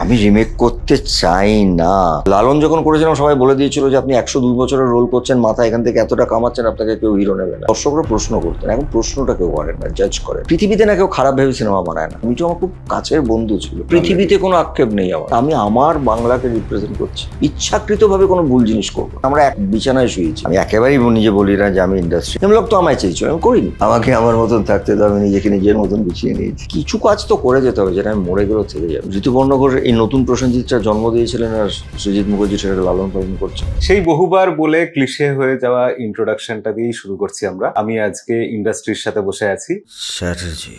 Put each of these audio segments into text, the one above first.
আমি রিমেক করতে চাই না। লালন যখন করেছিলাম সবাই বলে দিয়েছিল যে আপনি 102 বছরের রোল করছেন, মাথা এখান থেকে এতটা কামাচ্ছেন, আপনাকে কেউ হিরো নেবে না। দর্শকরা প্রশ্ন করতেন, এখন প্রশ্নটা কেউ করেন না, জাজ করে। পৃথিবীতে না কেউ খারাপ ভেবে সিনেমা বানায় না। মিঠু আমার খুব কাছের বন্ধু ছিল, পৃথিবীতে কোনো আক্ষেপ নেই আমার। আমি আমার বাংলাকে রিপ্রেজেন্ট করছি, ইচ্ছাকৃতভাবে কোনো ভুল জিনিস করবো। আমরা এক বিছানায় শুয়েছি, আমি একেবারেই নিজে বলি না যে আমি ইন্ডাস্ট্রি। লোক তো আমায় চেয়েছিল, আমি করিনি। আমাকে আমার মতন থাকতে তো আমি নিজেকে নিজের মতন গুছিয়ে নিয়েছি। কিছু কাজ তো করে যেতে হবে, যেটা আমি মরে গেলেও থেকে যাবে। ঋতুপর্ণ ঘোষ এই নতুন প্রসেনজিৎটা জন্ম দিয়েছিলেন, আর সুজিত মুখার্জি সেটাকে লালন পালন করছে। সেই বহুবার বলে ক্লিশে হয়ে যাওয়া ইন্ট্রোডাকশনটা দিয়েই শুরু করছি আমরা। আমি আজকে ইন্ডাস্ট্রির সাথে বসে আছি। চ্যাটার্জি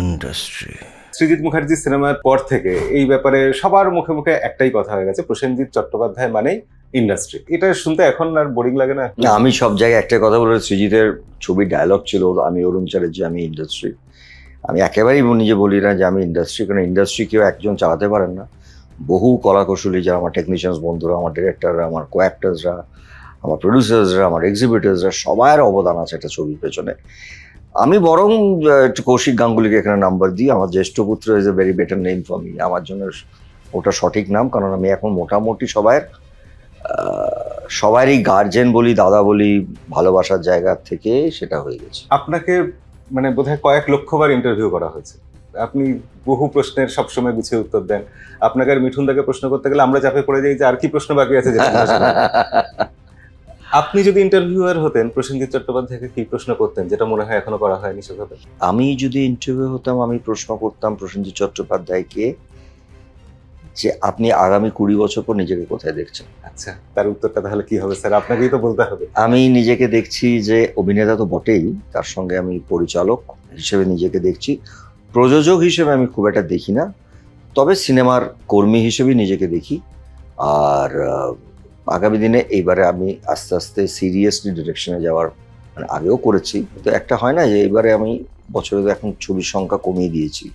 ইন্ডাস্ট্রি। সৃজিত মুখার্জি সিনেমার পর থেকে এই ব্যাপারে সবার মুখে মুখে একটাই কথা হয়ে গেছে, প্রসেনজিৎ চট্টোপাধ্যায় মানেই ইন্ডাস্ট্রি। এটা শুনতে এখন আর বোরিং লাগে না? আমি সব জায়গায় একটা কথা বলে, সৃজিতের ছবির ডায়লগ ছিল আমি অরুণ চ্যাটার্জি, আমি ইন্ডাস্ট্রি। আমি একেবারেই নিজে বলি না যে আমি ইন্ডাস্ট্রি, কারণ ইন্ডাস্ট্রি কেউ একজন চালাতে পারেন না। বহু কলাকুশলী, যারা আমার টেকনিশিয়ানস বন্ধুরা, আমার ডিরেক্টররা, আমার কো অ্যাক্টার্সরা, আমার প্রডিউসার্সরা, আমার এক্সিবিটার্সরা, সবার অবদান আছে একটা ছবির পেছনে। আমি বরং একটু কৌশিক গাঙ্গুলিকে এখানে নাম্বার দিই। আমার জ্যেষ্ঠ পুত্র is a very better name for me. আমার জন্য ওটা সঠিক নাম, কারণ আমি এখন মোটামুটি সবারই গার্জেন বলি, দাদা বলি, ভালোবাসার জায়গা থেকে সেটা হয়ে গেছে। আপনাকে মানে বোধহয় কয়েক লক্ষবার ইন্টারভিউ করা হয়েছে, আপনি বহু প্রশ্নের সবসময় গুছিয়ে উত্তর দেন। আপনাকে আর মিঠুনদাকে প্রশ্ন করতে গেলে আমরা চাপে পড়ে যাই যে আর কি প্রশ্ন বাকি আছে। আপনি যদি ইন্টারভিউয়ার হতেন, প্রসেনজিৎ চট্টোপাধ্যায়কে কি প্রশ্ন করতেন যেটা মনে হয় এখনো করা হয়নি সেভাবে? আমি যদি ইন্টারভিউ হতাম, আমি প্রশ্ন করতাম প্রসেনজিৎ চট্টোপাধ্যায়কে যে আপনি আগামী 20 বছর পর নিজেকে কোথায় দেখছেন। আচ্ছা, তার উত্তরটা তাহলে কি হবে স্যার? আপনাকেই তো বলতে হবে। আমি নিজেকে দেখছি যে অভিনেতা তো বটেই, তার সঙ্গে আমি পরিচালক হিসেবে নিজেকে দেখছি। প্রযোজক হিসেবে আমি খুব একটা দেখি না, তবে সিনেমার কর্মী হিসেবে নিজেকে দেখি। আর আগামী দিনে এইবারে আমি আস্তে আস্তে সিরিয়াসলি ডিরেকশনে যাওয়ার, মানে আগেও করেছি, তো একটা হয় না যে এইবারে আমি বছরে তো এখন ছবির সংখ্যা কমিয়ে দিয়েছি।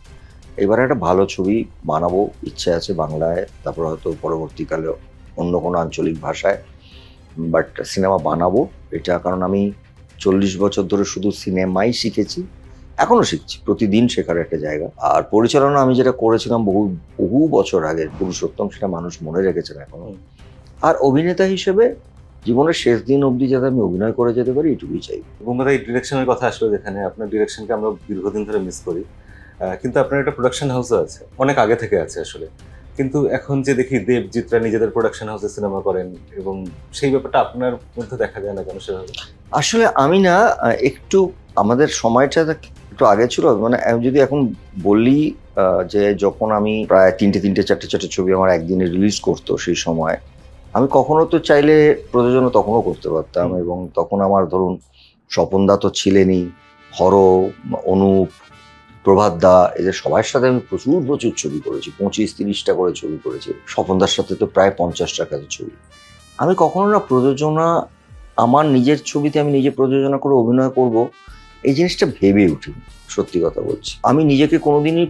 এবারে একটা ভালো ছবি বানাবো, ইচ্ছে আছে বাংলায়, তারপর হয়তো পরবর্তীকালে অন্য কোনো আঞ্চলিক ভাষায়, বাট সিনেমা বানাবো এটা। কারণ আমি 40 বছর ধরে শুধু সিনেমাই শিখেছি, এখনো শিখছি, প্রতিদিন শেখার একটা জায়গা। আর পরিচালনা আমি যেটা করেছিলাম বহু বছর আগে, পুরুষোত্তম, সেটা মানুষ মনে রেখেছেন এখনো। আর অভিনেতা হিসেবে জীবনের শেষ দিন অবধি যাতে আমি অভিনয় করে যেতে পারি, এটুকুই চাই। বোম্বাই ডিরেকশনের কথা আসলে, যেখানে আপনার ডিরেকশনকে আমরা দীর্ঘদিন ধরে মিস করি, কিন্তু আপনার একটা প্রোডাকশন হাউসও আছে, অনেক আগে থেকে আছে আসলে। কিন্তু এখন যে দেখি দেবজিৎরা নিজেদের প্রোডাকশন হাউসে সিনেমা করেন, এবং সেই ব্যাপারটা আপনার মধ্যে দেখা যায় না কেন সেভাবে? আসলে আমি না একটু আমাদের সময়টা একটু আগে ছিল, মানে আমি যদি এখন বলি যে যখন আমি প্রায় 3টে 4টে ছবি আমার একদিনে রিলিজ করতো, সেই সময় আমি কখনো তো চাইলে প্রযোজনা তখনও করতে পারতাম। এবং তখন আমার ধরুন স্বপনদা তো ছিলেনই, হর, অনুপ, প্রভাত দা, এদের সবার সাথে আমি প্রচুর ছবি করেছি, 25-30টা করে ছবি করেছি। স্বপনদার সাথে তো প্রায় 50টা কাছে ছবি। আমি কখনো না প্রযোজনা, আমার নিজের ছবিতে আমি নিজে প্রযোজনা করে অভিনয় করব, এই জিনিসটা ভেবে উঠিনি, সত্যি কথা বলছি। আমি নিজেকে কোনোদিনই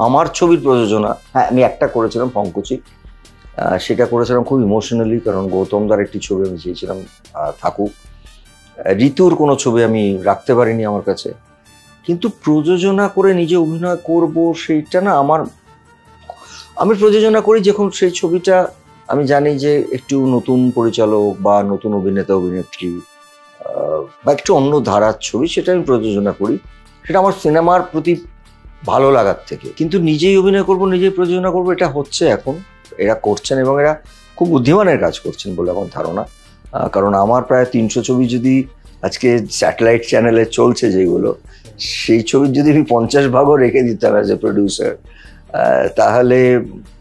আমার ছবির প্রযোজনা, হ্যাঁ আমি একটা করেছিলাম পঙ্কজি, সেটা করেছিলাম খুব ইমোশনালি, কারণ গৌতমদার একটি ছবি আমি চেয়েছিলাম থাকুক। ঋতুর কোনো ছবি আমি রাখতে পারিনি আমার কাছে, কিন্তু প্রযোজনা করে নিজে অভিনয় করব সেইটা না আমি প্রযোজনা করি যখন সেই ছবিটা আমি জানি যে একটু নতুন পরিচালক বা নতুন অভিনেতা অভিনেত্রী বা একটু অন্য ধারার ছবি, সেটা আমি প্রযোজনা করি, সেটা আমার সিনেমার প্রতি ভালো লাগার থেকে। কিন্তু নিজেই অভিনয় করব, নিজেই প্রযোজনা করব, এটা হচ্ছে এখন, এরা করছেন এবং এরা খুব বুদ্ধিমানের কাজ করছেন বলে আমার ধারণা। কারণ আমার প্রায় 300 ছবি যদি আজকে স্যাটেলাইট চ্যানেলে চলছে যেগুলো, সেই ছবির যদি আমি 50 ভাগও রেখে দিতাম অ্যাজ এ প্রডিউসার, তাহলে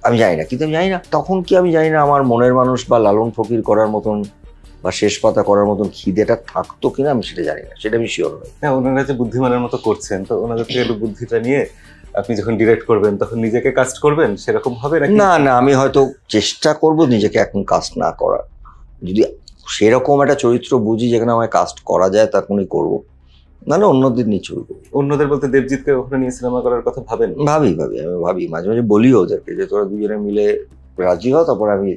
আমি জানি না, কিন্তু আমি জানি না তখন কি, আমি জানি না আমার মনের মানুষ বা লালন ফকির করার মতন বা শেষ পাতা করার মতন খিদেটা থাকতো কিনা, আমি সেটা জানি না, সেটা আমি শিওর নই। হ্যাঁ, ওনারা যে বুদ্ধিমানের মতো করছেন, তো ওনাদের থেকে একটু বুদ্ধিটা নিয়ে আপনি যখন ডিরেক্ট করবেন তখন নিজেকে কাস্ট করবেন, সেরকম হবে নাকি? না, আমি হয়তো চেষ্টা করব নিজেকে এখন কাস্ট না করার। যদি সেরকম একটা চরিত্র বুঝি যেখানে আমায় কাস্ট করা যায়, তখনই করবো, নাহলে অন্যদের নিয়ে ছবি করবো। অন্যদের বলতে দেবজিৎকে ওখানে নিয়ে সিনেমা করার কথা ভাবেন? আমি ভাবি, মাঝে মাঝে বলিও ওদেরকে যে তোরা দুজনে মিলে রাজি হও, তারপর আমি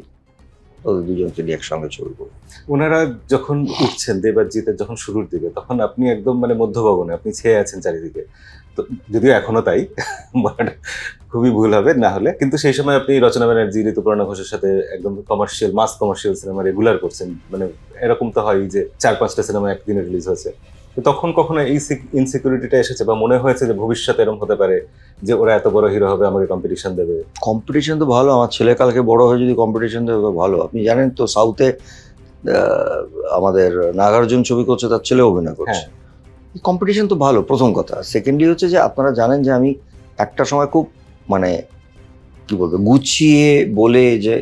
ওদের দুজনকে নিয়ে একসঙ্গে ছবি করবো। ওনারা যখন উঠছেন, দেবজিতের যখন শুরুর দিকে, তখন আপনি একদম মানে মধ্যভবনে আপনি ছেয়ে আছেন চারিদিকে, তো যদিও এখনো তাই বলাটা খুবই ভুল হবে না হলে, কিন্তু সেই সময় আপনি রচনা ব্যানার্জি, ঋতুপর্ণা ঘোষের সাথে একদম commercial, mass commercial cinema regular করছেন। মানে এরকম তো হয় যে 4-5টা সিনেমা একদিনে রিলিজ হয়েছে। তো তখন কখনো এই ইনসিকিউরিটিটা এসেছে বা মনে হয়েছে যে ভবিষ্যতে এরকম হতে পারে যে ওরা এত বড় হিরো হবে, আমাকে কম্পিটিশন দেবে? কম্পিটিশন তো ভালো, আমার ছেলে কালকে বড় হয়ে যদি কম্পিটিশন দেবে তো ভালো। আপনি জানেন তো সাউথে আমাদের নাগার্জুন ছবি করছে, তার ছেলে অভিনয় করছে। কম্পিটিশন তো ভালো, প্রথম কথা। সেকেন্ডলি হচ্ছে যে আপনারা জানেন যে আমি একটা সময় খুব মানে কি বলবো গুছিয়ে বলে যে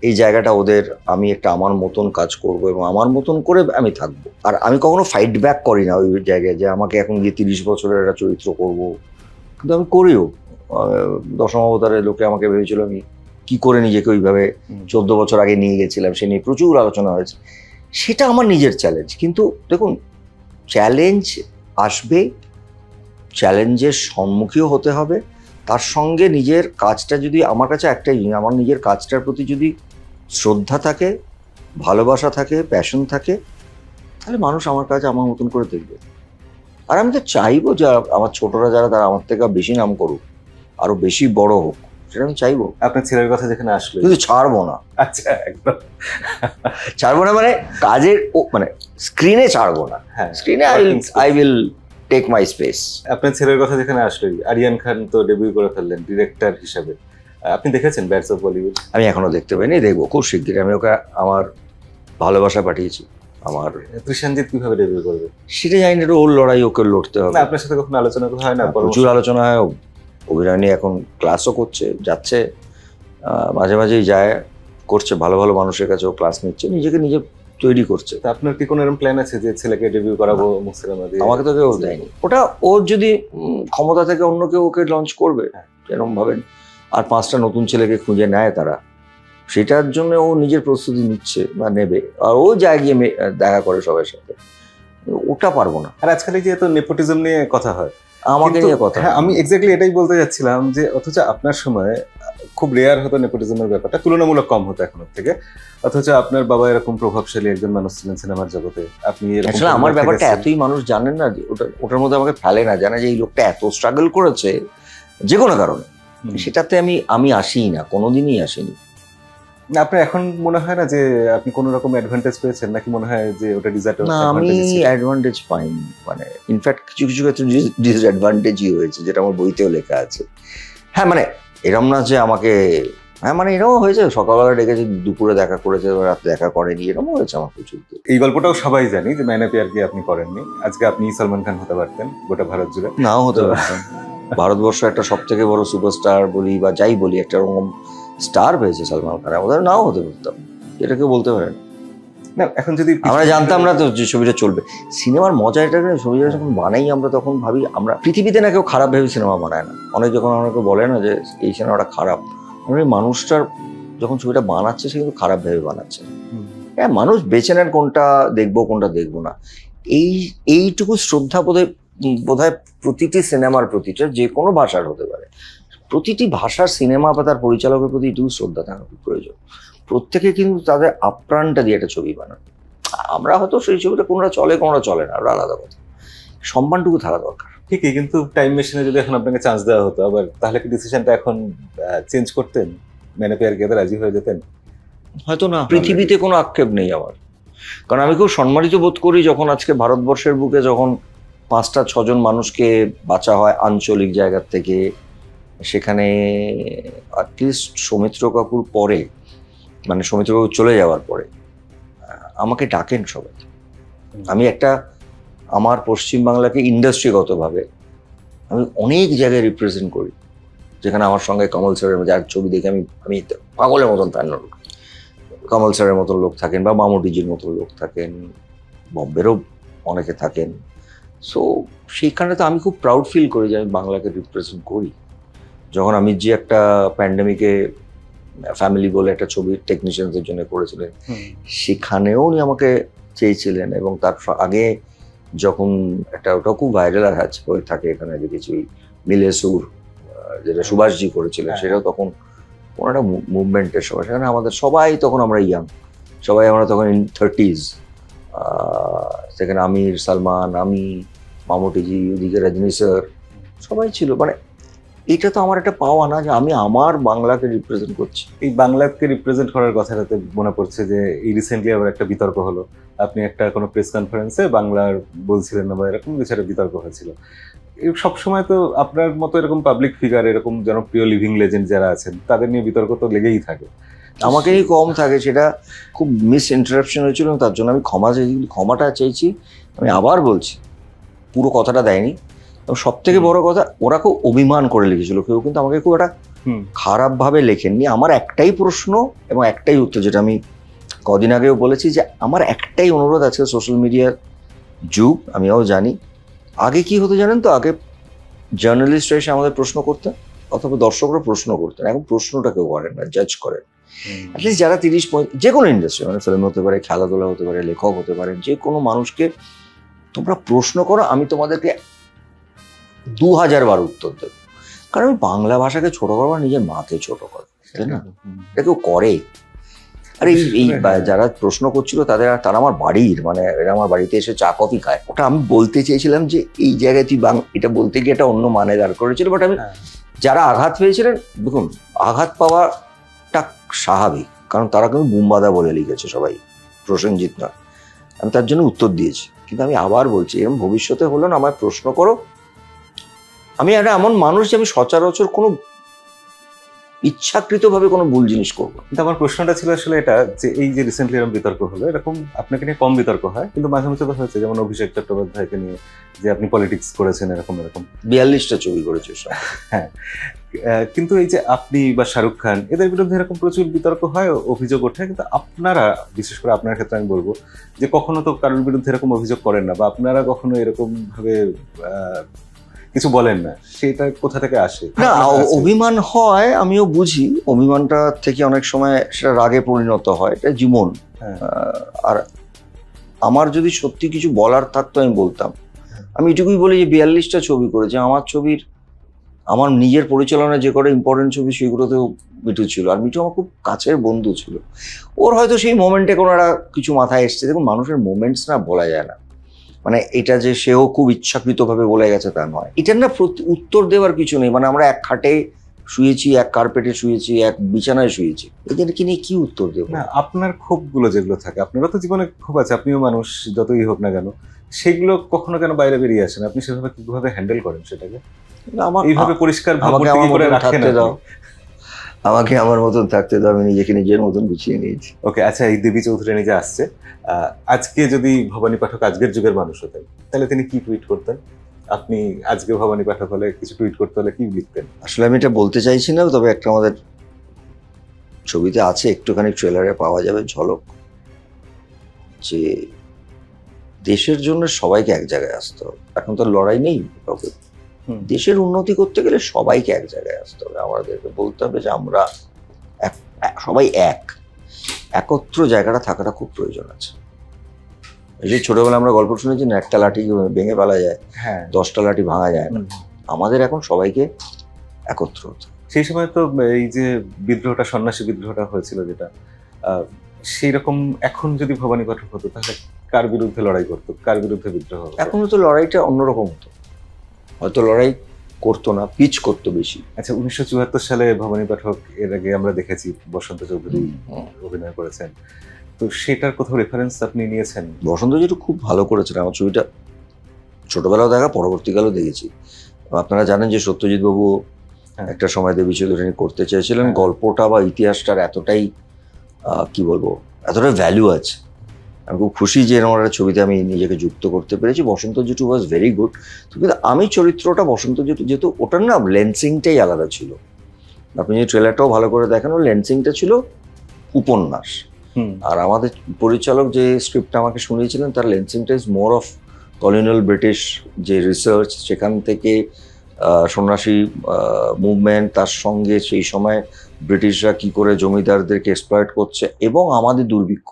এই জায়গাটা ওদের, আমি একটা আমার মতন কাজ করব এবং আমার মতন করে আমি থাকবো। আর আমি কখনো ফাইট ব্যাক করি না ওই জায়গায় যে আমাকে এখন গিয়ে 30 বছরের একটা চরিত্র করব, কিন্তু আমি করিও। দশম অবতারে লোকে আমাকে ভেবেছিল আমি কি করে নিজেকে ওইভাবে 14 বছর আগে নিয়ে গেছিলাম, সে নিয়ে প্রচুর আলোচনা হয়েছে। সেটা আমার নিজের চ্যালেঞ্জ। কিন্তু দেখুন, চ্যালেঞ্জ আসবে, চ্যালেঞ্জের সম্মুখীন হতে হবে, তার সঙ্গে নিজের কাজটা যদি, আমার কাছে একটাই জিনিস, আমার নিজের কাজটার প্রতি যদি শ্রদ্ধা থাকে, ভালোবাসা থাকে, প্যাশন থাকে, তাহলে মানুষ আমার কাছে আমার মতন করে দেখবে। আর আমি তো চাইবো যে আমার ছোটরা যারা তারা আমার থেকে বেশি নাম করুক, আরো বেশি বড় হোক, সেটা আমি চাইবো। আপনার ছেলের কথা যেখানে আসলো, কিন্তু ছাড়বো না। আচ্ছা, একদম ছাড়বো না মানে কাজের মানে স্ক্রিনে ছাড়বো না। স্ক্রিনে I will take my space. আপনার ছেলের কথা যেখানে আসলো, আরিয়ান খান তো ডেবিউ করে ফেললেন ডিরেক্টর হিসেবে। আপনি দেখেছেন ব্যাটস অফ বলিউড? আমি এখনো দেখতে পাইনি, দেখবো খুব শিগগিরই। আমি ওকে আমার ভালোবাসা পাঠিয়েছি। আমার প্রসেনজিৎ কিভাবে ডেবিউ করবে সেটা জানি না, ওর লড়াই ওকে লড়তে হবে। আপনার সাথে কখনো আলোচনা হয় না? প্রচুর আলোচনা হয়, অভিনয় নিয়ে এখন ক্লাসও করছে, যাচ্ছে, মাঝে মাঝেই যায়, করছে, ভালো ভালো মানুষের কাছেও ক্লাস নিচ্ছে, নিজেকে নিজে তৈরি করছে। আপনার কি কোনো এরকম প্ল্যান আছে যে ছেলেকে ডেবিউ করাবো মুখ সিনেমা দিয়ে? আমাকে তো কেউ দেয়নি। ওটা ওর যদি ক্ষমতা থেকে অন্য কেউ ওকে লঞ্চ করবে এরকম ভাবেন, আর 5টা নতুন ছেলেকে খুঁজে নেয় তারা, সেটার জন্য ও নিজের প্রস্তুতি নিচ্ছে বা নেবে, আর ও যায় গিয়ে দেখা করে সবার সাথে। ওটা পারবো না। আর আজকাল যে এত নেপোটিজম নিয়ে কথা হয়, আমাকে নিয়ে কথা, হ্যাঁ আমি এক্স্যাক্টলি এটাই বলতে যাচ্ছিলাম যে অথচ আপনার সময় খুব রেয়ার হতো নেপোটিজমের ব্যাপারটা, তুলনামূলক কম হতো এখনের থেকে, অথচ আপনার বাবা এরকম প্রভাবশালী একজন মানুষ ছিলেন সিনেমার জগতে। আপনি আসলে আমার ব্যাপারটা এতই মানুষ জানেন না, ওটার মধ্যে আমাকে ফেলে না, জানে যে এই লোকটা এত স্ট্রাগল করেছে যে কোনো কারণে, সেটাতে আমি আসিই না, কোনোদিনই আসিনি। আপনার এখন মনে হয় না যে আপনি কোনো রকম অ্যাডভান্টেজ পেয়েছেন, নাকি মনে হয় যে ওটা ডিসঅ্যাডভান্টেজ? না, আমি অ্যাডভান্টেজ পাইনি, মানে ইনফ্যাক্ট কিছু কিছু ক্ষেত্রে ডিসঅ্যাডভান্টেজই হয়েছে, যেটা আমার বইতেও লেখা আছে। হ্যাঁ মানে এরম না যে আমাকে, হ্যাঁ মানে এরকম হয়েছে, সকালবেলা ডেকেছে, দুপুরে দেখা করেছে, রাতে দেখা করেনি, এরকম হয়েছে আমার প্রচুর। এই গল্পটাও সবাই জানি যে ম্যায়নে প্যার কিয়া আপনি করেননি। আজকে আপনি সলমান খান হতে পারতেন গোটা ভারত জুড়ে। নাও হতে পারতাম। ভারতবর্ষ একটা সব থেকে বড় সুপারস্টার বলি বা যাই বলি, একটা রকম স্টার পেয়েছে সালমান খান, ওদের নাও হতে পারতাম, এটা কেউ বলতে পারে না। এখন যদি আমরা জানতাম না তো যে ছবিটা চলবে। সিনেমার মজা এটা, ছবিটা যখন বানাই আমরা তখন ভাবি, আমরা পৃথিবীতে না কেউ খারাপ ভেবে সিনেমা বানায় না। অনেক যখন আমাকে বলে না যে এই সিনেমাটা খারাপ, আমরা এই মানুষটার যখন ছবিটা বানাচ্ছে সে কিন্তু খারাপ ভেবে বানাচ্ছে। হ্যাঁ, মানুষ বেছে নেন কোনটা দেখবো কোনটা দেখবো না, এইটুকু শ্রদ্ধা বোধহয় প্রতিটি সিনেমার প্রতিটা, যে কোনো ভাষার হতে পারে, প্রতিটি ভাষার সিনেমা বা তার পরিচালকের প্রতি এইটুকু শ্রদ্ধা থাকা খুব প্রয়োজন। প্রত্যেকে কিন্তু তাদের আপ্রাণটা দিয়ে একটা ছবি বানান। আমরা হয়তো সেই ছবিটা কোনটা চলে কোনটা চলে না, ওটা আলাদা কথা, সম্মানটুকু থাকা দরকার। ঠিকই, কিন্তু টাইম মেশিনে যদি এখন আপনাকে চান্স দেওয়া হতো আবার, তাহলে কি ডিসিশনটা এখন চেঞ্জ করতেন? ম্যায়নে প্যার কিয়াতে রাজি হয়ে যেতেন? হয়তো না। পৃথিবীতে কোনো আক্ষেপ নেই আমার, কারণ আমি খুব সম্মানিত বোধ করি যখন আজকে ভারতবর্ষের বুকে যখন 5-6 জন মানুষকে বাঁচা হয় আঞ্চলিক জায়গার থেকে, সেখানে অ্যাটলিস্ট সৌমিত্র কাকুর পরে, মানে সৌমিত্র কাকু চলে যাওয়ার পরে আমাকে ডাকেন সবাই। আমি একটা, আমার পশ্চিমবাংলাকে ইন্ডাস্ট্রিগতভাবে আমি অনেক জায়গায় রিপ্রেজেন্ট করি, যেখানে আমার সঙ্গে কমল স্যারের, যার ছবি দেখে আমি পাগলের মতন ফ্যান লোক, কমল স্যারের মতন লোক থাকেন বা মামুটিজির মতন লোক থাকেন, বম্বেরও অনেকে থাকেন। সো সেইখানে তো আমি খুব প্রাউড ফিল করি যে আমি বাংলাকে রিপ্রেজেন্ট করি। যখন আমি যে একটা প্যান্ডেমিকে ফ্যামিলি বলে একটা ছবি টেকনিশিয়ানদের জন্য করেছিলেন, সেখানেও উনি আমাকে চেয়েছিলেন। এবং তার আগে যখন একটা, ওটা খুব ভাইরাল আর হয়ে থাকে এখানে, দেখেছি মিলে সুর, যেটা সুভাষজি করেছিলেন, সেটাও তখন কোনো একটা মুভমেন্টের সময়, সেখানে আমাদের সবাই তখন আমরা ইয়াং, সবাই আমরা তখন ইন 30s, সেখানে আমির, সালমান, আমি, মামুটিজি, ওদিকে রজনী স্যার, সবাই ছিল, মানে এটা তো আমার একটা পাওয়া না যে আমি আমার বাংলাকে রিপ্রেজেন্ট করছি। এই বাংলাকে রিপ্রেজেন্ট করার কথাটাতে মনে পড়ছে যে এই রিসেন্টলি আবার একটা বিতর্ক হলো, আপনি একটা কোনো প্রেস কনফারেন্সে বাংলার বলছিলেন না বা এরকম কিছু একটা বিতর্ক হয়েছিল। সবসময় তো আপনার মতো এরকম পাবলিক ফিগার, এরকম জনপ্রিয় লিভিং লেজেন্ড যারা আছেন তাদের নিয়ে বিতর্ক তো লেগেই থাকে। আমাকেই কম থাকে, সেটা খুব মিস ইন্টারাপশন হয়েছিল, তার জন্য আমি ক্ষমাটা চাইছি। আমি আবার বলছি, পুরো কথাটা দেয়নি। এবং সব থেকে বড় কথা, ওরা খুব অভিমান করে লিখেছিল, কেউ কিন্তু আমাকে খুব একটা খারাপভাবে লেখেননি। আমার একটাই প্রশ্ন এবং একটাই উত্তর, যেটা আমি কদিন আগেও বলেছি, যে আমার একটাই অনুরোধ আছে। সোশ্যাল মিডিয়ার যুগ, আমিও জানি। আগে কি হতো জানেন তো, আগে জার্নালিস্টরা এসে আমাদের প্রশ্ন করতেন অথবা দর্শকরা প্রশ্ন করতেন। এখন প্রশ্নটা কেউ করেন না, জাজ করেন। অ্যাটলিস্ট যারা 30-35, যে কোনো ইন্ডাস্ট্রি, মানে ফিল্ম হতে পারে, খেলাধুলা হতে পারে, লেখক হতে পারে, যে কোনো মানুষকে তোমরা প্রশ্ন করো, আমি তোমাদেরকে 2000 বার উত্তর দেবো। কারণ আমি বাংলা ভাষাকে ছোট করবো, নিজের মাকে ছোট করবো, তাই না? এটা কেউ করে। আর এই যারা প্রশ্ন করছিল তারা আমার বাড়ির, মানে এরা আমার বাড়িতে এসে চা কফি খায়। ওটা আমি বলতে চেয়েছিলাম যে এই জায়গায় তুই এটা বলতে গিয়ে একটা অন্য মানে দাঁড় করেছিল। বাট আমি, যারা আঘাত পেয়েছিলেন, দেখুন আঘাত পাওয়াটা স্বাভাবিক, কারণ তারা কিন্তু বুম্বাদা বলে লিখেছে সবাই, প্রসেনজিৎ না। আমি তার জন্য উত্তর দিয়েছি। কিন্তু আমি আবার বলছি, এরকম ভবিষ্যতে হলো না, আমায় প্রশ্ন করো। আমি একটা এমন মানুষ যে আমি সচরাচর কোনো ইচ্ছাকৃতভাবে কোনো ভুল জিনিস করবো। কিন্তু আমার প্রশ্নটা ছিল আসলে এটা, যে এই যে রিসেন্টলি এরকম বিতর্ক হলো, এরকম আপনাকে নিয়ে কম বিতর্ক হয়, কিন্তু মাঝে মাঝে তো হয়েছে, যেমন অভিষেক চট্টোপাধ্যায়কে নিয়ে যে আপনি পলিটিক্স করেছেন, এরকম 42টা ছবি করেছে। হ্যাঁ, কিন্তু এই যে আপনি বা শাহরুখ খান, এদের বিরুদ্ধে এরকম প্রচুর বিতর্ক হয়, অভিযোগ ওঠে, কিন্তু আপনারা, বিশেষ করে আপনার ক্ষেত্রে আমি বলবো যে কখনো তো কারোর বিরুদ্ধে এরকম অভিযোগ করেন না, বা আপনারা কখনো এরকম ভাবে কিছু বলেন না, সেটা কোথা থেকে আসে? না, অভিমান হয়, আমিও বুঝি। অভিমানটা থেকে অনেক সময় সেটা রাগে পরিণত হয়, এটা জীবন। আর আমার যদি সত্যি কিছু বলার থাকতো আমি বলতাম। আমি এটুকুই বলি যে 42টা ছবি করেছে, আমার ছবির, আমার নিজের পরিচালনায় যে কটা ইম্পর্টেন্ট ছবি সেগুলোতেও মিঠু ছিল। আর মিঠু আমার খুব কাছের বন্ধু ছিল। ওর হয়তো সেই মোমেন্টে কোনো একটা কিছু মাথায় এসছে। দেখুন, মানুষের মোমেন্টস না বলা যায় না, মানে এটা যে সেও খুব ইচ্ছাকৃতভাবে বলে গেছে তা নয়। এটার না উত্তর দেওয়ার কিছু নেই। মানে আমরা এক খাটে শুয়েছি, এক কার্পেটে শুয়েছি, এক বিছানায় শুয়েছি, এদেরকে নিয়ে কি উত্তর দেবো? না, আপনার ক্ষোভগুলো যেগুলো থাকে, আপনারও তো জীবনে ক্ষোভ আছে, আপনিও মানুষ, যতই হোক না কেন, সেগুলো কখনো কেন বাইরে বেরিয়ে আসে না? আপনি সেভাবে কিভাবে হ্যান্ডেল করেন সেটাকে? এইভাবে পরিষ্কার আমাকে আমার মতন থাকতে দাও, আমাকে আমার মতন থাকতে দাও, আমি নিজেকে নিজের মতন গুছিয়ে নিয়েছি। ওকে, আচ্ছা, এই দেবী চৌধুরী নিজে আসছে, আজকে যদি ভবানী পাঠক আজকের যুগের মানুষ হতেন, তাহলে তিনি কি টুইট করতেন? আপনি আজকে ভবানী পাঠক হলে কিছু টুইট করতে হলে কি লিখতেন? আসলে আমি এটা বলতে চাইছি না, তবে একটা আমাদের ছবিতে আছে, একটুখানি ট্রেলারে পাওয়া যাবে ঝলক, যে দেশের জন্য সবাইকে এক জায়গায় আসতে হবে। এখন তো লড়াই নেই কাউকে, দেশের উন্নতি করতে গেলে সবাইকে এক জায়গায় আসতে হবে। আমাদেরকে বলতে হবে যে আমরা সবাই একত্র জায়গাটা থাকাটা খুব প্রয়োজন আছে। এই যে ছোটবেলা আমরা গল্প শুনেছি না, একটা লাঠি ভেঙে ফেলা যায়, 10টা লাঠি ভাঙা যায় না। আমাদের এখন সবাইকে একত্র হতে। সেই সময় তো এই যে বিদ্রোহটা, সন্ন্যাসী বিদ্রোহটা হয়েছিল যেটা, সেই রকম এখন যদি ভবানী পাঠক হতো, তাহলে কার বিরুদ্ধে লড়াই করতো, কার বিরুদ্ধে বিদ্রোহ হতো? এখন তো লড়াইটা অন্যরকম হতো, হয়তো লড়াই করতো না, পিচ করতো বেশি। আচ্ছা, 1974 সালে ভবানী পাঠক, এর আগে আমরা দেখেছি বসন্ত চৌধুরী অভিনয় করেছেন, তো সেটার কোথাও রেফারেন্স আপনি নিয়েছেন? বসন্ত যেটা খুব ভালো করেছেন। আমার ছবিটা ছোটবেলাও দেখা, পরবর্তীকালেও দেখেছি। আপনারা জানেন যে সত্যজিৎ বাবু একটা সময় দেবী চৌধুরী করতে চেয়েছিলেন। গল্পটা বা ইতিহাসটার এতটাই কি বলবো, এতটাই ভ্যালু আছে। আমি খুব খুশি যে এরকম একটা ছবিতে আমি নিজেকে যুক্ত করতে পেরেছি। বসন্ত জেঠু ওয়াজ ভেরি গুড। কিন্তু আমি চরিত্রটা বসন্ত জেঠু, যেহেতু ওটার না লেন্সিংটাই আলাদা ছিল। আপনি যে ট্রেলারটাও ভালো করে দেখেন, ওর লেন্সিংটা ছিল উপন্যাস। আর আমাদের পরিচালক যে স্ক্রিপ্টটা আমাকে শুনিয়েছিলেন, তার লেন্সিংটা is more of colonial British যে রিসার্চ, সেখান থেকে সন্ন্যাসী মুভমেন্ট, তার সঙ্গে সেই সময় ব্রিটিশরা কি করে জমিদারদেরকে এক্সপ্লয়েট করছে, এবং আমাদের দুর্ভিক্ষ,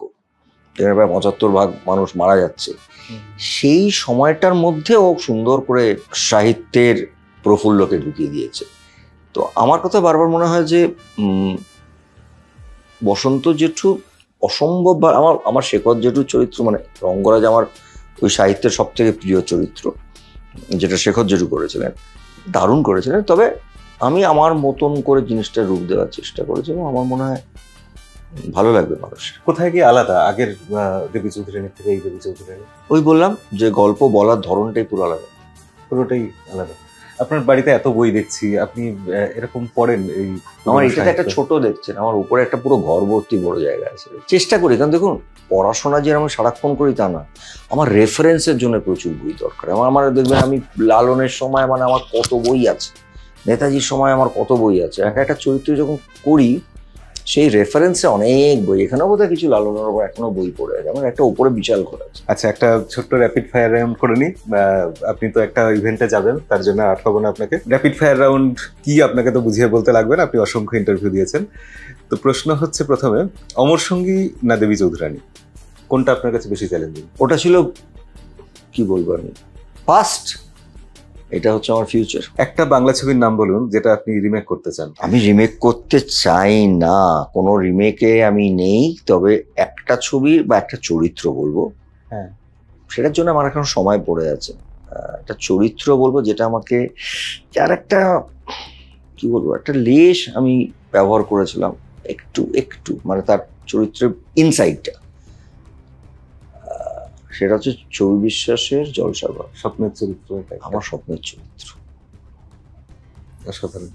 যেখানে প্রায় 75% মানুষ মারা যাচ্ছে, সেই সময়টার মধ্যে ও সুন্দর করে সাহিত্যের প্রফুল্লকে ঢুকিয়ে দিয়েছে। তো আমার কথা বারবার মনে হয় যে বসন্ত জেঠু অসম্ভব, আমার শেখর জেঠুর চরিত্র, মানে রঙ্গরাজ আমার ওই সাহিত্যের সব থেকে প্রিয় চরিত্র, যেটা শেখর জেঠু করেছিলেন। দারুণ করেছিলেন। তবে আমি আমার মতন করে জিনিসটা রূপ দেওয়ার চেষ্টা করেছি এবং আমার মনে হয় ভালো লাগবে মানুষের। কোথায় গিয়ে আলাদা আগের দেবী চৌধুরানীর থেকে এই দেবী চৌধুরানী? ওই বললাম যে গল্প বলার ধরনটাই পুরো আলাদা, পুরোটাই আলাদা। আপনার বাড়িতে এত বই দেখছি, আপনি এরকম পড়েন? এই আমার এটাতে একটা ছোট দেখছেন, আমার উপরে একটা পুরো ঘর ভর্তি বড় জায়গা আছে। চেষ্টা করি, কারণ দেখুন পড়াশোনা যে আমি সারাক্ষণ করি তা না, আমার রেফারেন্সের জন্য প্রচুর বই দরকার। আমার দেখবেন আমি লালনের সময় মানে আমার কত বই আছে, নেতাজির সময় আমার কত বই আছে। একটা চরিত্র যখন করি সেই রেফারেন্সে অনেক বই, এখানেও বোধহয় কিছু লালনের উপর এখনো বই পড়ে আছে, আমার একটা উপরে বিশাল ঘর আছে। আচ্ছা, একটা ছোট্ট র্যাপিড ফায়ার রাউন্ড করে নিই। আপনি তো একটা ইভেন্টে যাবেন, তার জন্য আটকাবো না আপনাকে। র্যাপিড ফায়ার রাউন্ড কি আপনাকে তো বুঝিয়ে বলতে লাগবে না, আপনি অসংখ্য ইন্টারভিউ দিয়েছেন। তো প্রশ্ন হচ্ছে প্রথমে, অমর সঙ্গী না দেবী চৌধুরানী, কোনটা আপনার কাছে বেশি চ্যালেঞ্জিং? ওটা ছিল কি বলবো আমি, পাস্ট, এটা হচ্ছে আমার ফিউচার। একটা বাংলা ছবির নাম বলুন যেটা আপনি রিমেক করতে চান। আমি রিমেক করতে চাই না, কোনো রিমেকে আমি নেই, তবে একটা ছবি বা একটা চরিত্র বলবো, হ্যাঁ, সেটার জন্য আমার এখন সময় পড়ে আছে। একটা চরিত্র বলবো যেটা আমাকে, যার একটা কি বলবো, একটা লেশ আমি ব্যবহার করেছিলাম একটু একটু, মানে তার চরিত্রের ইনসাইডটা, সেটা হচ্ছে ছবি বিশ্বাসের জলসাঘর। স্বপ্নের চরিত্র এটাই আমার স্বপ্নের চরিত্র। অসাধারণ।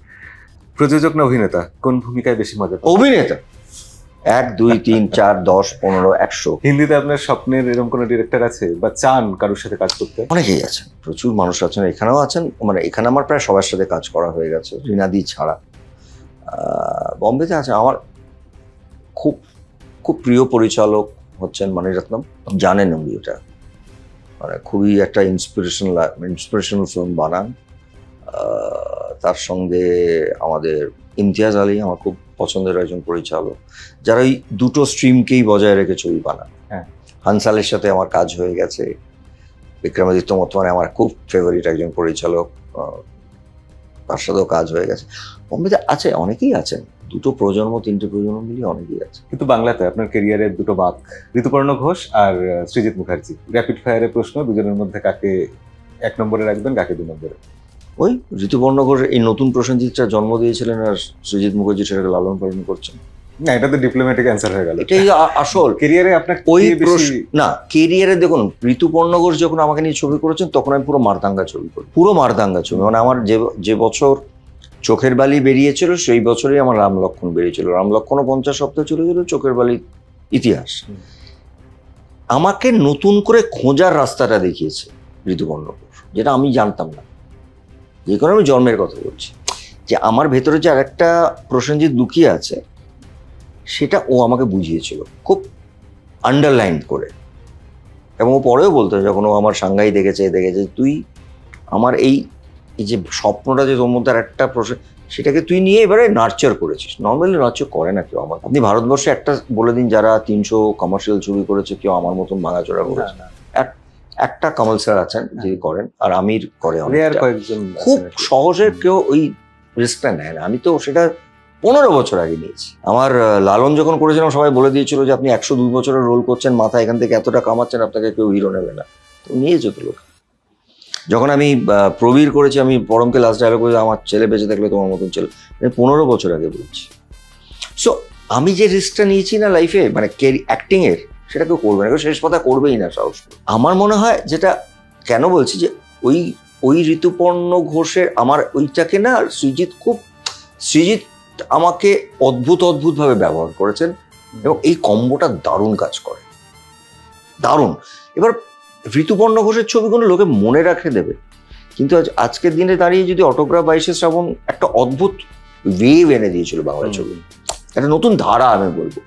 প্রযোজক না অভিনেতা, কোন ভূমিকায় বেশি মজা পান? অভিনেতা। 1 2 3 4 10 15 100। হিন্দিতে আপনার স্বপ্নের এরকম কোনো ডিরেক্টর আছে বা চান কারোর সাথে কাজ করতে? অনেকেই আছেন, প্রচুর মানুষ আছেন, এখানেও আছেন, মানে এখানে আমার প্রায় সবার সাথে কাজ করা হয়ে গেছে রিনাদি ছাড়া। বম্বেতে আছে আমার খুব খুব প্রিয় পরিচালক হচ্ছেন মানিরত্নম, জানেন উনি, এটা মানে খুবই একটা ইন্সপিরেশনাল ফিল্ম বানান। তার সঙ্গে আমাদের ইমতিয়াজ আলী আমার খুব পছন্দের একজন পরিচালক, যারা ওই দুটো স্ট্রিমকেই বজায় রেখে ছবি বানান। হ্যাঁ, হানসালের সাথে আমার কাজ হয়ে গেছে। বিক্রমাদিত্য বর্তমানে আমার খুব ফেভারিট একজন পরিচালক, তার সাথেও কাজ হয়ে গেছে। বম্বেতে আছে, অনেকেই আছেন, দুটো প্রজন্ম 3টে প্রজন্ম মিলিয়ে অনেকেই আছে। কিন্তু বাংলাতে আপনার ক্যারিয়ারের দুটো বাক, ঋতুপর্ণ ঘোষ আর সৃজিত মুখার্জি। র্যাপিড ফায়ারের প্রশ্ন, দুজনের মধ্যে কাকে 1 নম্বরে রাখবেন, কাকে 2 নম্বরে? ওই ঋতুপর্ণ ঘোষ এই নতুন প্রসেনজিৎটা জন্ম দিয়েছিলেন, আর সৃজিত মুখার্জি সেটাকে লালন পালন করছেন। না, এটা তো ডিপ্লোম্যাটিক অ্যান্সার হয়ে গেল। এটাই আসল ক্যারিয়ারে আপনার ওই প্রশ্ন না। ক্যারিয়ারে দেখুন, ঋতুপর্ণ ঘোষ যখন আমাকে নিয়ে ছবি করেছেন তখন আমি পুরো মারদাঙ্গা ছবি করি, পুরো মারদাঙ্গা ছবি। মানে আমার যে বছর চোখের বালি বেরিয়েছিল সেই বছরই আমার রাম লক্ষ্মণ বেরিয়েছিল। রাম লক্ষ্মণও 50 সপ্তাহ চলেছিল, চোখের বালি ইতিহাস। আমাকে নতুন করে খোঁজার রাস্তাটা দেখিয়েছে ঋতুপর্ণ ঘোষ, যেটা আমি জানতাম না। যে কারণে আমি জন্মের কথা বলছি, যে আমার ভেতরে যে আরেকটা প্রসেনজিৎ লুকিয়ে আছে সেটা ও আমাকে বুঝিয়েছিল খুব আন্ডারলাইন করে। এবং ও পরেও বলতো, যখন ও আমার সাংঘাই দেখেছে তুই আমার এই যে স্বপ্নটা যে তোর মধ্যে একটা সেটাকে তুই নিয়ে এবারে নার্চার করেছিস। নর্মালি নার্চার করে না কেউ আমার। আপনি ভারতবর্ষে একটা বলে দিন যারা 300 কমার্শিয়াল ছবি করেছে, কেউ আমার মতন ভাঙাচোরা করেছে? একটা কমল স্যার আছেন যিনি করেন, আর আমির করে। খুব সহজে কেউ ওই রিস্কটা নেয় না। আমি তো সেটা 15 বছর আগে নিয়েছি। আমার লালন যখন করেছিলাম সবাই বলে দিয়েছিল যে আপনি 102 বছরের রোল করছেন, মাথা এখান থেকে এতটা কামাচ্ছেন, আপনাকে কেউ হিরো নেবে না। তো নিয়েছে তো লোক। যখন আমি প্রবীর করেছি, আমি পরমকে লাস্ট ডায়লগ করেছি, আমার ছেলে বেঁচে থাকলে তোমার মতন ছেলে, 15 বছর আগে বলছি। সো আমি যে রিস্কটা নিয়েছি না লাইফে, মানে অ্যাক্টিং এর, সেটা কেউ করবে না, কেউ শেষ কথা করবেই না সাহস। আমার মনে হয় যেটা, কেন বলছি যে ওই ঋতুপর্ণ ঘোষের আমার ওইটাকে না সৃজিত আমাকে অদ্ভুতভাবে ব্যবহার করেছেন, এবং এই কম্বোটা দারুণ কাজ করে, দারুণ। এবার ঋতুপর্ণ ঘোষের ছবিগুলো লোকে মনে রাখে দেবে, কিন্তু আজকের দিনে দাঁড়িয়ে যদি অটোগ্রাফ 22 শ্রাবণ একটা অদ্ভুত ওয়েভ এনে দিয়েছিল বাংলা ছবি, একটা নতুন ধারা আমি বলবো,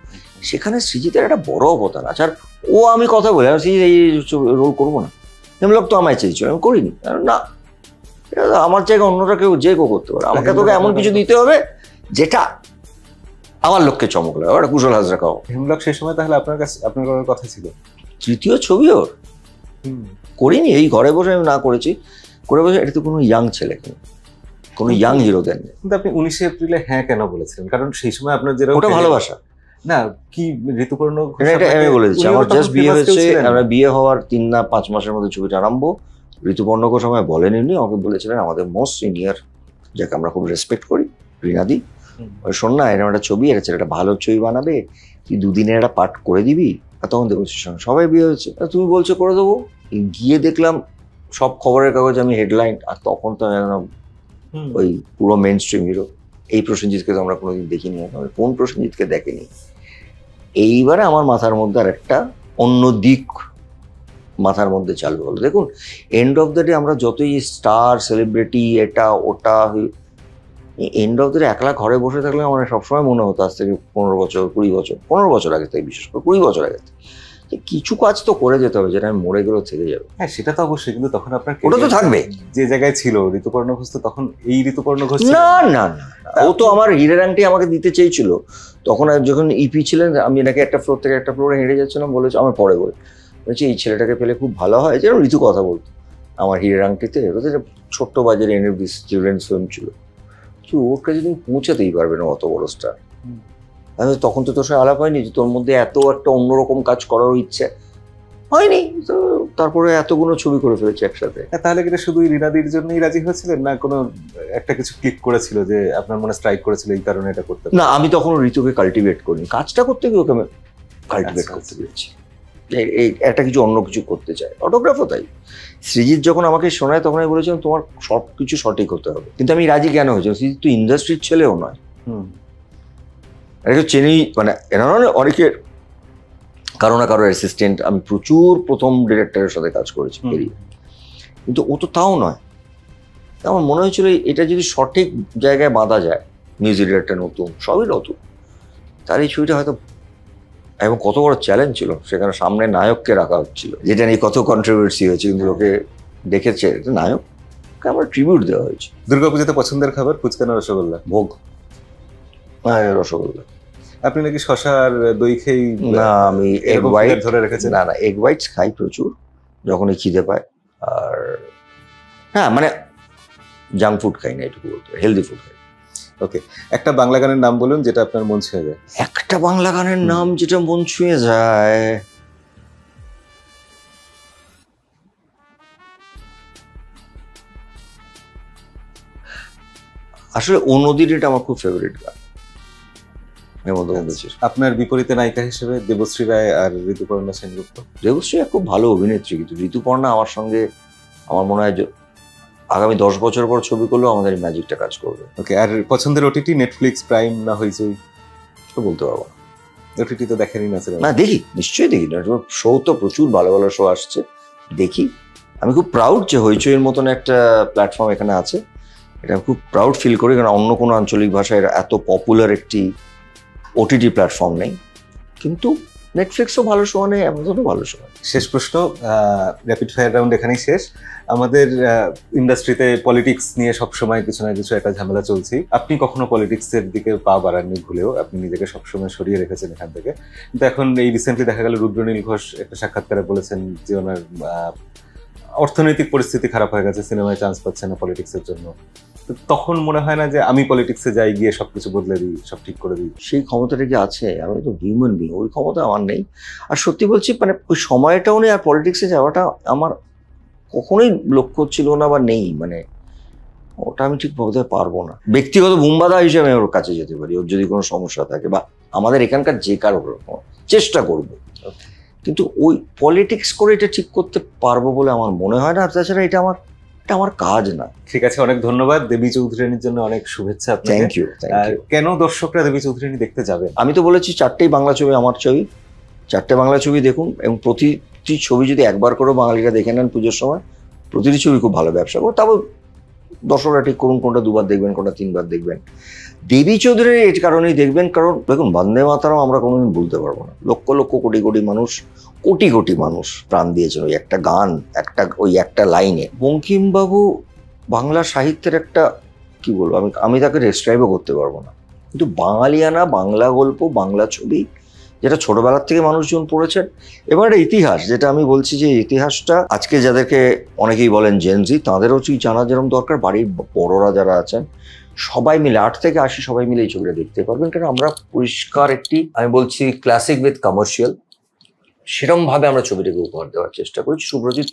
সেখানে সৃজিতের একটা বড় অবদান আছে। আর ও আমি কথা বলি, আমি সৃজিত এই রোল করবো না, লোক তো আমায় চেয়েছিল, আমি করিনি। না, আমার জায়গায় অন্যরা কেউ করতে পারে, আমাকে তোকে এমন কিছু দিতে হবে যেটা আমার লোককে চমক লাগে। ওটা কুশল হাজরা খাও। হেমলক সেই সময় তাহলে আপনার কথা ছিল? 3য় ছবি ওর করিনি, এই ঘরে বসে আমি না করেছি, করে বসে এটা তো কোনো ইয়াং ছেলে, কোনো ইয়াং হিরো দেন। কিন্তু আপনি 19 এপ্রিলে হ্যাঁ কেন বলেছিলেন? কারণ সেই সময় আপনার যেরকম ওটা ভালোবাসা না, কি ঋতুপর্ণ এটা আমি বলে দিচ্ছি। আমার জাস্ট বিয়ে হয়েছে, আমরা বিয়ে হওয়ার 3 না 5 মাসের মধ্যে ছবিটা আরম্ভ, ঋতুপর্ণ ঘোষ আমায় বলেনি, আমাকে বলেছিলেন আমাদের মোস্ট সিনিয়র, যাকে আমরা খুব রেসপেক্ট করি, রিনাদি, শোন না এরকম একটা ছবি, এটা ছেলেটা ভালো ছবি বানাবে, তুই দুদিনের একটা পাঠ করে দিবি। আর তখন দেখো সবাই বিয়ে হয়েছে, তুমি বলছো করে দেবো। গিয়ে দেখলাম সব খবরের কাগজ আমি হেডলাইন, আর তখন তো জানলাম ওই পুরো মেন স্ট্রিম হিরো। এই প্রসেনজিৎকে তো আমরা কোনোদিন দেখিনি, কোন প্রসেনজিৎকে দেখেনি। এইবারে আমার মাথার মধ্যে আর একটা অন্য দিক মাথার মধ্যে চালু হলো। দেখুন, এন্ড অফ দ্য ডে আমরা যতই স্টার সেলিব্রিটি এটা ওটা, এন্ড অফ দ্য ডে একলা ঘরে বসে থাকলে আমার সবসময় মনে হতো আজ থেকে 15 বছর 20 বছর 15 বছর আগে থেকে, বিশেষ করে 20 বছর আগে থেকে, কিছু কাজ তো করে যেতে হবে, যেটা আমি মরে গেলেও থেকে যাবে। হ্যাঁ সেটা তো অবশ্যই, কিন্তু তখন আপনার ওটা তো থাকবে। যে জায়গায় ছিল ঋতুপর্ণ ঘোষ, তো তখন এই ঋতুপর্ণ ঘোষ না না না, ও তো আমার হীরের আংটি আমাকে দিতে চেয়েছিল তখন, যখন ইপি ছিলেন, আমি নাকি একটা ফ্লোর থেকে একটা ফ্লোরে হেঁটে যাচ্ছিলাম, বলেছে আমার পরে বলছি এই ছেলেটাকে পেলে খুব ভালো হয়, যেন ঋতু কথা বলতো আমার হীরের আংটিতে। ওদের ছোট্ট বাজারে এনে চিলড্রেন্স ফিল্ম ছিল, ওর কাছে তুমি পৌঁছাতেই পারবে না অত বড় স্টার। আমি তখন তো তোর সাথে আলাপ হয়নি যে তোর মধ্যে এত একটা অন্যরকম কাজ করার ইচ্ছে হয়নি, তো তারপরে এতগুলো ছবি করে ফেলেছি একসাথে। তাহলে কি শুধু রিনাদির জন্যই রাজি হয়েছিলেন, না কোনো একটা কিছু ক্লিক করেছিল যে আপনার মনে স্ট্রাইক করেছিল এই কারণে এটা করতে? না, আমি তখন ঋতুকে কাল্টিভেট করিনি, কাজটা করতে গিয়ে ওকে কাল্টিভেট করতে পেরেছি, এই একটা কিছু অন্য কিছু করতে চায়। অটোগ্রাফও তাই, সৃজিৎ যখন আমাকে শোনায় তখন আমি বলেছিলাম তোমার সব কিছু সঠিক হতে হবে, কিন্তু আমি রাজি কেন হয়েছি, সৃজিৎ তো ইন্ডাস্ট্রির ছেলেও নয়, এটা চেনি, মানে এরা অনেকের কারো না কারো অ্যাসিস্ট্যান্ট, আমি প্রচুর প্রথম ডিরেক্টরের সাথে কাজ করেছি, কিন্তু ও তো তাও নয়। আমার মনে হয়েছিল এটা যদি সঠিক জায়গায় বাঁধা যায়, মিউজিক ডিরেক্টর নতুন, সবই নতুন, তার এই ছবিটা হয়তো, এবং কত বড় চ্যালেঞ্জ ছিল সেখানে, সামনে নায়ককে রাখা হচ্ছিল, যেটা নিয়ে কত কন্ট্রোভার্সি হয়েছে, কিন্তু লোকে দেখেছে নায়ককে আমার ট্রিবিউট দেওয়া হয়েছে। দুর্গাপুজোতে পছন্দের খাবার ফুচকা না রসগোল্লা? ভোগ। হ্যাঁ, রসগোল্লা। আপনি নাকি শশা আর দই খেয়ে? না, আমি এগ হোয়াইট ধরে রেখেছেন? না, এগ হোয়াইটস খাই প্রচুর যখনই খিদে পায়, আর হ্যাঁ মানে জাঙ্ক ফুড খাই না, এটুকু বলতে, হেলদি ফুড খাই। ওকে, একটা বাংলা গানের নাম বলুন যেটা আপনার মন ছুঁয়ে যায়। একটা বাংলা গানের নাম যেটা মন ছুঁয়ে যায়, আসলে ও নদীর, এটা আমার খুব ফেভারিট গান। আপনার বিপরীতে নায়িকা হিসেবে দেবশ্রী রায় আর ঋতুপর্ণা সেনগুপ্ত? দেবশ্রী খুব ভালো অভিনেত্রী, কিন্তু ঋতুপর্ণা আমার সঙ্গে আমার মনে হয় আগামী 10 বছর পর ছবি করলেও আমাদের এই ম্যাজিকটা কাজ করবে। ওকে, আর পছন্দের ওটিটি নেটফ্লিক্স, প্রাইম না হইচই? তো বলতে পারবো না, ওটিটি তো দেখেনি না? না দেখি, নিশ্চয়ই দেখি, শো তো প্রচুর ভালো ভালো শো আসছে, দেখি। আমি খুব প্রাউড যে হইচইয়ের মতন একটা প্ল্যাটফর্ম এখানে আছে, এটা খুব প্রাউড ফিল করি, কারণ অন্য কোনো আঞ্চলিক ভাষায় এত পপুলার একটি ওটিটি প্ল্যাটফর্ম নেই। কিন্তু নেটফ্লিক্সও ভালো শো নেই, অ্যামাজনও ভালো শো। শেষ প্রশ্ন, র্যাপিড ফায়ার রাউন্ড এখানেই শেষ। আমাদের ইন্ডাস্ট্রিতে পলিটিক্স নিয়ে সবসময় কিছু না কিছু একটা ঝামেলা চলছে। আপনি কখনো পলিটিক্সের দিকে পা বাড়াননি ভুলেও, আপনি নিজেকে সবসময় সরিয়ে রেখেছেন এখান থেকে। কিন্তু এখন এই রিসেন্টলি দেখা গেল রুদ্রনীল ঘোষ একটা সাক্ষাৎকারে বলেছেন যে ওনার অর্থনৈতিক পরিস্থিতি খারাপ হয়ে গেছে, সিনেমায় চান্স পাচ্ছে না পলিটিক্সের জন্য। তখন মনে হয় না যে আমি পলিটিক্সে যাই, গিয়ে সবকিছু বদলে দিই, সব ঠিক করে দিই? সেই ক্ষমতাটা কি আছে? আমি তো হিউম্যান বিং, ওই ক্ষমতা আমার নেই। আর সত্যি বলছি, মানে ওই সময়টাও নেই, আর পলিটিক্সে যাওয়াটা আমার কখনোই লক্ষ্য ছিল না বা নেই, মানে ওটা আমি ঠিক বলতে পারবো না। ব্যক্তিগত বুম্বাদা হিসেবে ওর কাছে যেতে পারি, ওর যদি কোনো সমস্যা থাকে, বা আমাদের এখানকার যে কারো চেষ্টা করবো, কিন্তু ওই পলিটিক্স করে এটা ঠিক করতে পারবো বলে আমার মনে হয় না। তাছাড়া এটা আমার কাজ না। ঠিক আছে, অনেক ধন্যবাদ। দেবী চৌধুরানীর জন্য অনেক শুভেচ্ছা আপনাকে। Thank you. কেন দর্শকরা দেবী চৌধুরানী দেখতে যাবে? আমি তো বলেছি 4টেই বাংলা ছবি, আমার ছবি, 4টে বাংলা ছবি দেখুন, এবং প্রতিটি ছবি যদি একবার করেও বাঙালিরা দেখে নেন পুজোর সময়, প্রতিটি ছবি খুব ভালো ব্যবসা করবে। তারপর দর্শকরা ঠিক করুন কোনটা 2বার দেখবেন, কোনটা 3বার দেখবেন। দেবী চৌধুরীর এই কারণেই দেখবেন, কারণ দেখুন বন্দে মাতরম আমরা কোনোদিন ভুলতে পারবো না। লক্ষ লক্ষ কোটি কোটি মানুষ, কোটি কোটি মানুষ প্রাণ দিয়েছেন ওই একটা গান, ওই একটা লাইনে। বঙ্কিমবাবু বাংলা সাহিত্যের একটা, কি বলবো, আমি তাকে ডেসক্রাইবও করতে পারবো না, কিন্তু বাঙালিয়ানা, বাংলা গল্প, বাংলা ছবি, যেটা ছোটবেলার থেকে মানুষজন পড়েছেন। এবার একটা ইতিহাস, যেটা আমি বলছি যে ইতিহাসটা আজকে যাদেরকে অনেকেই বলেন জেনজি, তাদেরও ঠিক জানা যেরকম দরকার। বাড়ির বড়রা যারা আছেন সবাই মিলে, 8 থেকে 80 সবাই মিলে এই ছবিটা দেখতে পারবেন, কারণ আমরা পরিষ্কার একটি, আমি বলছি ক্লাসিক উইথ কমার্শিয়াল, সেরকম ভাবে আমরা ছবিটাকে উপহার দেওয়ার চেষ্টা করেছি। সুব্রজিৎ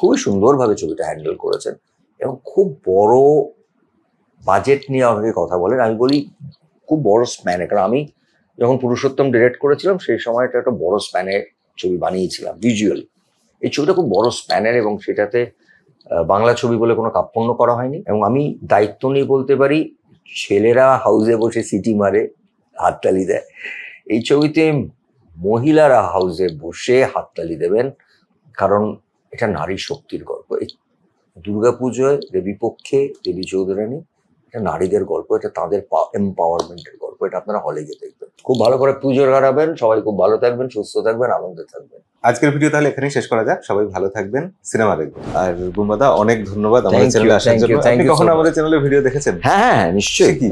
খুবই সুন্দরভাবে ছবিটা হ্যান্ডেল করেছেন এবং খুব বড় বাজেট নিয়ে আমাকে কথা বলেন। আমি বলি খুব বড় স্প্যানে, কারণ আমি যখন পুরুষোত্তম ডিরেক্ট করেছিলাম সেই সময়টা একটা বড় স্প্যানের ছবি বানিয়েছিলাম ভিজুয়াল। এই ছবিটা খুব বড় স্প্যানের এবং সেটাতে বাংলা ছবি বলে কোনো কাপ্পণ্য করা হয়নি। এবং আমি দায়িত্ব নিয়ে বলতে পারি, ছেলেরা হাউসে বসে সিটি মারে, হাততালি দেয়, এই ছবিতে মহিলারা হাউসে বসে হাততালি দেবেন, কারণ এটা নারী শক্তির গল্প। এই দুর্গাপুজোয় দেবী পক্ষে দেবী চৌধুরানী, এটা নারীদের গল্প, এটা তাদের এম্পাওয়ারমেন্টের গল্প। এটা আপনারা হলে গিয়ে দেখবেন, খুব ভালো করে পুজো কাটাবেন, সবাই খুব ভালো থাকবেন, সুস্থ থাকবেন, আনন্দে থাকবেন। আজকের ভিডিও তাহলে এখানেই শেষ করা যাক। সবাই ভালো থাকবেন, সিনেমা দেখবেন। আর বুম্বাদা, অনেক ধন্যবাদ আমাদের Thank you, চ্যানেলে আসার thank you, জন্য। thank আপনি you so কখনো much. আমাদের চ্যানেলে ভিডিও দেখেছেন? হ্যাঁ, নিশ্চয়ই। সে কি?